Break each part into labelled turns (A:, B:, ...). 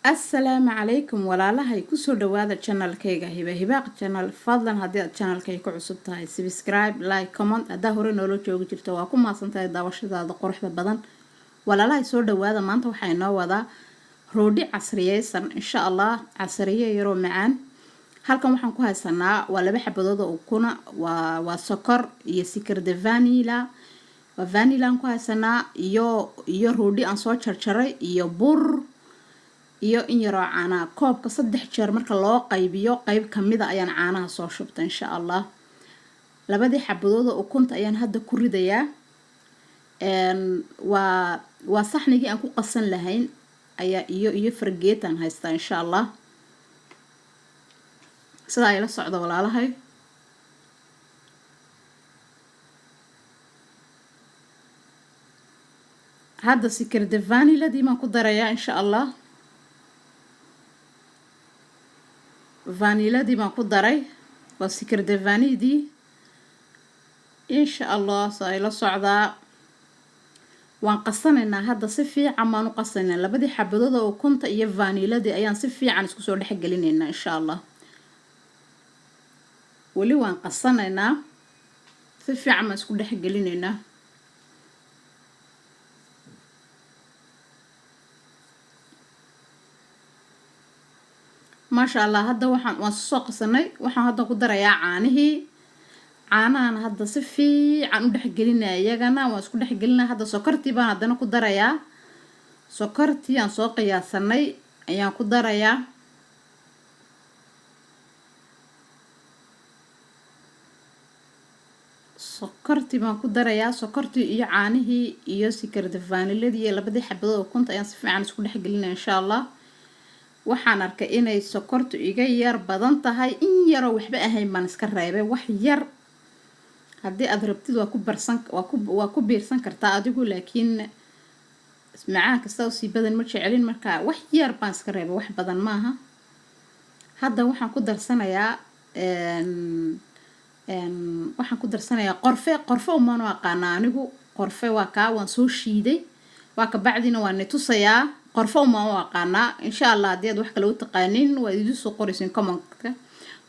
A: السلام عليكم walaalahay kusoo dhawaada channelkayga hibaaq channel fadlan hadii aad channelkayga ku cusub tahay subscribe like comment hadaa hore noolo joogi jirto waa ku maasantahay daawashadaada quruxda badan walaalahay soo dhawaada maanta waxay noo wadaa roodi casriyeysan insha Allah casriye yaro macaan halkan waxaan ku haysanaa waa laba xabadood oo kuna waa sokor iyo sikirda vanilla vanilla aan ku haysanaa iyo roodi aan soo jarjaray iyo bur iyo in yaro caana koobka 3 jeer marka loo qaybiyo qayb kamida ayaan caanaha soo shubtay insha Allah labadii xabadood oo kunta ayaan hadda ku ridayaa waa saxnigii aan ku qasan lahayn ayaa iyo fargeetan haysta insha Allah sida ay la socdo walaalahay hadda sikirda vanilla di ma ku darayaa insha Allah vanilla di baan ku daray waa sikirda vanidi insha Allah say la socdaa waan qasanaynaa hadda si fiican baan u qasanaynaa labadii xabadood oo kunta iyo vanilla di ayaan si fiican isku soo dhex galinaynaa insha Allah wali waan qasanaynaa si fiican ma isku dhex galinaynaa ما شاء الله هذا وحن سوق سنة وحن هذا قدر يا عانه عانا هذا صفي عن دح قلنا يا جنا واسكو دح قلنا هذا سكرتي بان هذا قدر يا سكرتي عن سوق يا سنة يا قدر يا سكرتي بان قدر يا سكرتي يا عانه يا سكر دفان الذي يلا بدي حبضه وكنت أنا صفي عن سكو دح قلنا إن شاء الله waxaan arkay inay sokortu iga yar badan tahay in yar oo waxba ahayn baan iska reebay wax yar hadii aad rabtid waa ku biirsan kartaa adigu laakiin macaan kasta oo si badan ma jecelin marka wax yar baan iska reebay wax badan maaha hadda waxaan ku darsanayaa qorfe uma aqaan anigu qorfe waa ka waan soo shiiday waa ka bacdina waan nitusayaa qorfo ma aqaana insha Allah hadii aad wax kale u taqaanin waa idin soo qoraysin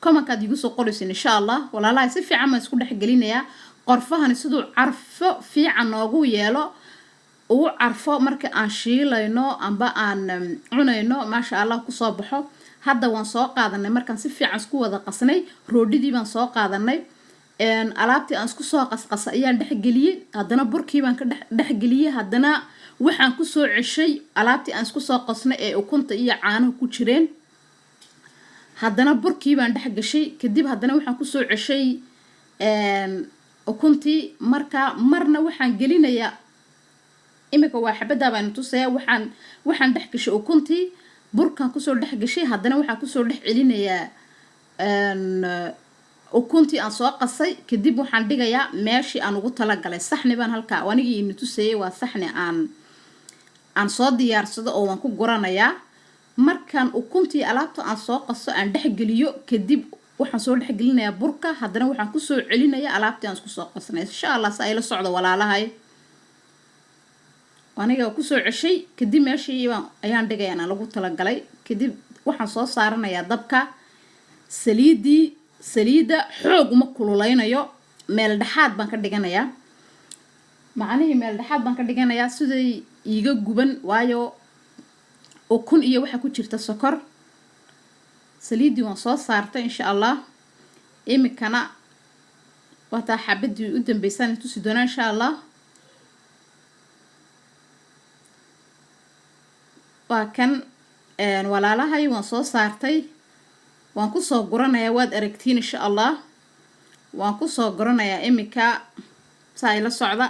A: comment-ka igu soo qoraysin insha Allah walaalahay si fiican ma isku dhex galinayaa qorfahan sidoo carfo fiican noogu yeelo oo carfo marka aan shiilayno amba aan cunayno ma sha Allah ku soo baxo hadda waan soo qaadanay markaan si fiican isku wada qasnay roodidii baan soo qaadanay alaabtii aan isku soo qasqas ayaan dhex galiyay haddana burkii baan ka dhex galiyay haddana waxaan ku soo ceshay alaabtii aan isku soo qasnay ee ukunta iyo caanaha ku jireen haddana burkii baan dhex gashay kadib haddana waxaan ku soo ceshay ukuntii marna waxaan gelinayaa imika waa xabada baan tusaya waxaan dhex gashay ukuntii burkan ku soo dhex gashay haddana waxaan ku soo dhex celinayaa ukuntii aan soo qasay kadib waxaan dhigayaa meeshii aan ugu tala galay saxni baan halka wanigii ina tusayay waa saxni aan soo diyaarsado oo waan ku guranayaa markaan ukuntii alaabta aan soo qaso aan dhex geliyo kadib waxaan soo dhex gelinayaa burka haddana waxaan ku soo celinayaa alaabtii aan isku soo qasnay insha Allah sa ay la socdo walaalahay waniga ku soo ceshay kadib meeshii ayaan dhigayaa lagu tala galay kadib waxaan soo saaranayaa dabka saliida xoog uma kululeynayo meel dhaxaad baan ka dhiganayaa macnaheedu meel dhaxaad baan ka dhiganayaa siday iiga guban waayo ukun iyo waxa ku jirta sokor saliidii waan soo saartay insha Allah imikana wata xabadii u dambeysaan tusi doona insha Allah waa kan walaalahay waan soo saartay waan ku soo guranayaa waad aragtiin insha Allah waan ku soo guranayaa imika saa ila socda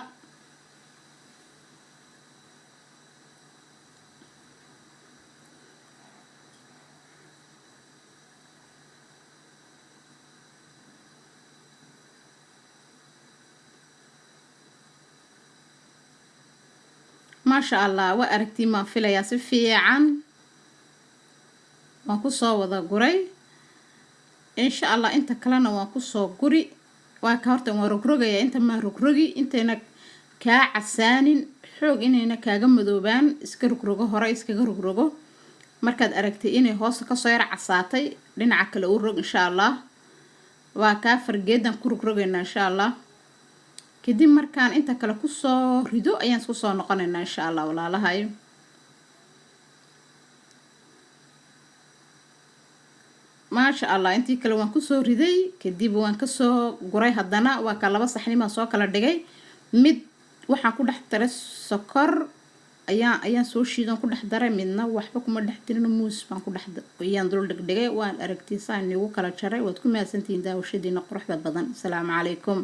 A: ما شاء الله وأركتي ما في ليا سفية عن وانكسو وذا قري إن شاء الله أنت كلنا وانكسو قري وكهرت ورقرقي أنت ما رقرقي أنت إنك كعسان xoog inayna kaaga madoobaan iska rugrogo hore iskaga rugrogo markaad aragtay inay hoosta kasoo yar casaatay dhinaca kale u rog insha allah. waa kaa fargeedan ku rogrogaynaa insha allah. kadib markaan inta kale kusoo rido ayaan isku soo noqonaynaa insha allah walaalahay. maasha allah intii kale waan kusoo riday kadib waan kasoo guray haddana waa ka laba saxnimaan soo kala dhigay. mid waxaan ku dhex daray sokor ayaan soo shiidan ku dhex daray, midna waxba kuma dhex dirin muus baan ku dhex ayaan dul dhigdhigay. waan aragtay saan igu kala jaray. waad ku mahadsantihiin daawashadiina quruxda badan. asalaamu calaykum.